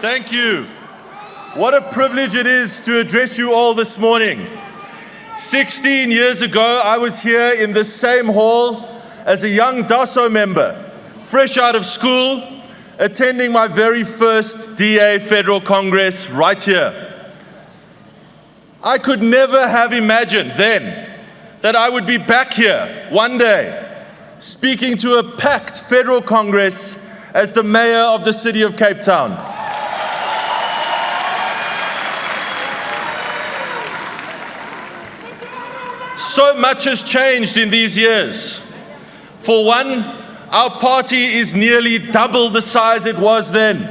Thank you. What a privilege it is to address you all this morning. 16 years ago, I was here in this same hall as a young DASO member, fresh out of school, attending my very first DA Federal Congress right here. I could never have imagined then that I would be back here one day, speaking to a packed Federal Congress as the Mayor of the City of Cape Town. So much has changed in these years. For one, our party is nearly double the size it was then.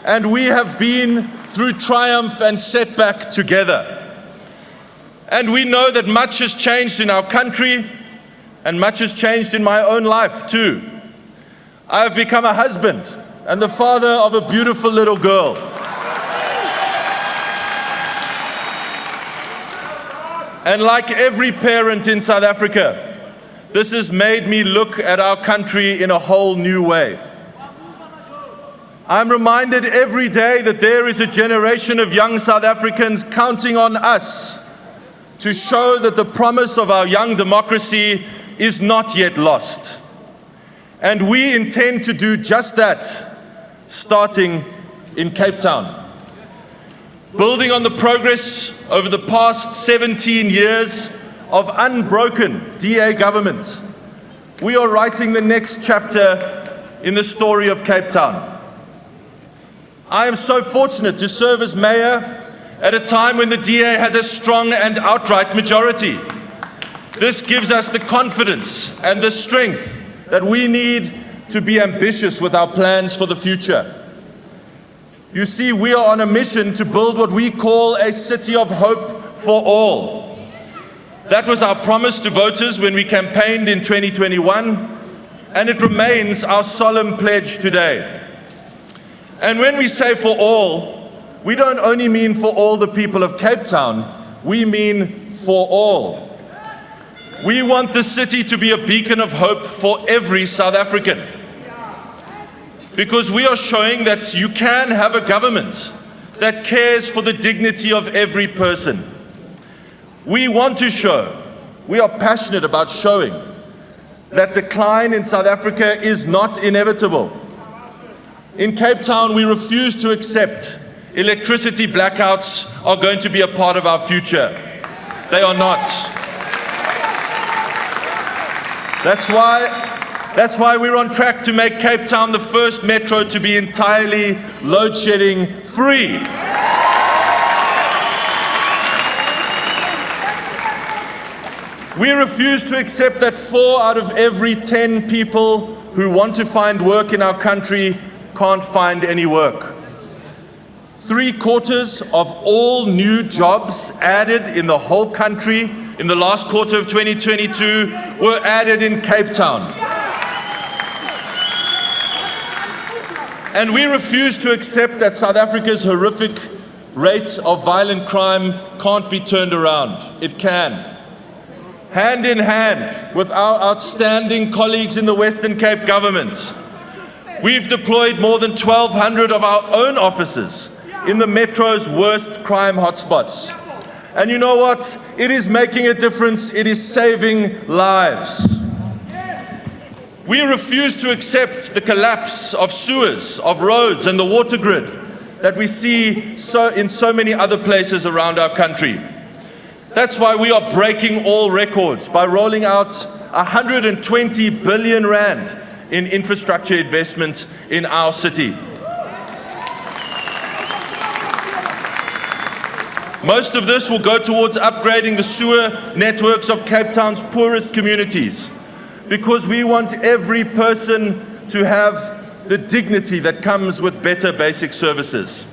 And we have been through triumph and setback together. And we know that much has changed in our country, and much has changed in my own life too. I have become a husband and the father of a beautiful little girl. And like every parent in South Africa, this has made me look at our country in a whole new way. I'm reminded every day that there is a generation of young South Africans counting on us to show that the promise of our young democracy is not yet lost. And we intend to do just that, starting in Cape Town. Building on the progress over the past 17 years of unbroken DA government, we are writing the next chapter in the story of Cape Town. I am so fortunate to serve as mayor at a time when the DA has a strong and outright majority. This gives us the confidence and the strength that we need to be ambitious with our plans for the future. You see, we are on a mission to build what we call a city of hope for all. That was our promise to voters when we campaigned in 2021, and it remains our solemn pledge today. And when we say for all, we don't only mean for all the people of Cape Town, we mean for all. We want the city to be a beacon of hope for every South African. Because we are showing that you can have a government that cares for the dignity of every person. We want to show, we are passionate about showing, that decline in South Africa is not inevitable. In Cape Town, we refuse to accept electricity blackouts are going to be a part of our future. They are not. That's why we're on track to make Cape Town the first metro to be entirely load shedding free. We refuse to accept that 4 out of every 10 people who want to find work in our country can't find any work. 3/4 of all new jobs added in the whole country in the last quarter of 2022 were added in Cape Town. And we refuse to accept that South Africa's horrific rate of violent crime can't be turned around. It can. Hand in hand with our outstanding colleagues in the Western Cape government, we've deployed more than 1,200 of our own officers in the metro's worst crime hotspots. And you know what? It is making a difference. It is saving lives. We refuse to accept the collapse of sewers, of roads, and the water grid that we see in so many other places around our country. That's why we are breaking all records by rolling out 120 billion rand in infrastructure investment in our city. Most of this will go towards upgrading the sewer networks of Cape Town's poorest communities, because we want every person to have the dignity that comes with better basic services.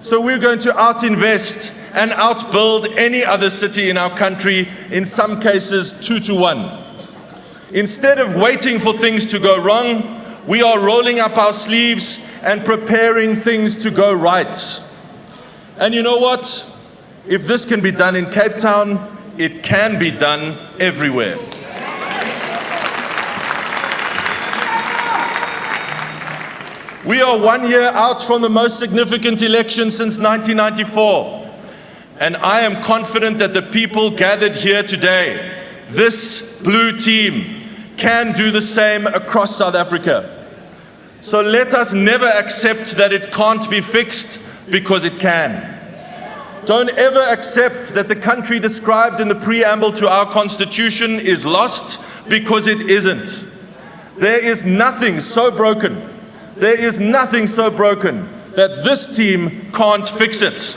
So we're going to out-invest and outbuild any other city in our country, in some cases 2-to-1. Instead of waiting for things to go wrong, we are rolling up our sleeves and preparing things to go right. And you know what? If this can be done in Cape Town, it can be done everywhere. We are 1 year out from the most significant election since 1994. And I am confident that the people gathered here today, this blue team, can do the same across South Africa. So let us never accept that it can't be fixed, because it can. Don't ever accept that the country described in the preamble to our Constitution is lost, because it isn't. There is nothing so broken. There is nothing so broken that this team can't fix it.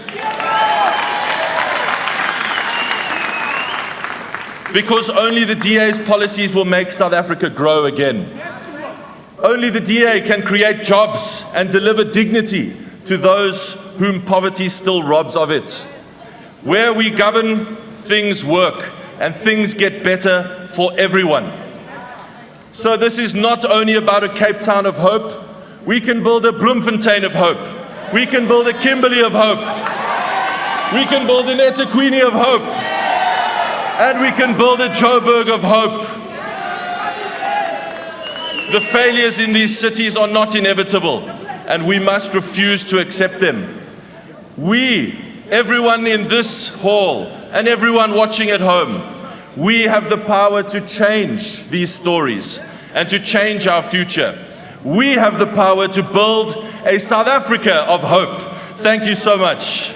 Because only the DA's policies will make South Africa grow again. Only the DA can create jobs and deliver dignity to those whom poverty still robs of it. Where we govern, things work and things get better for everyone. So this is not only about a Cape Town of hope. We can build a Bloemfontein of hope. We can build a Kimberley of hope. We can build an eThekwini of hope. And we can build a Joburg of hope. The failures in these cities are not inevitable, and we must refuse to accept them. We, everyone in this hall and everyone watching at home, we have the power to change these stories and to change our future. We have the power to build a South Africa of hope. Thank you so much.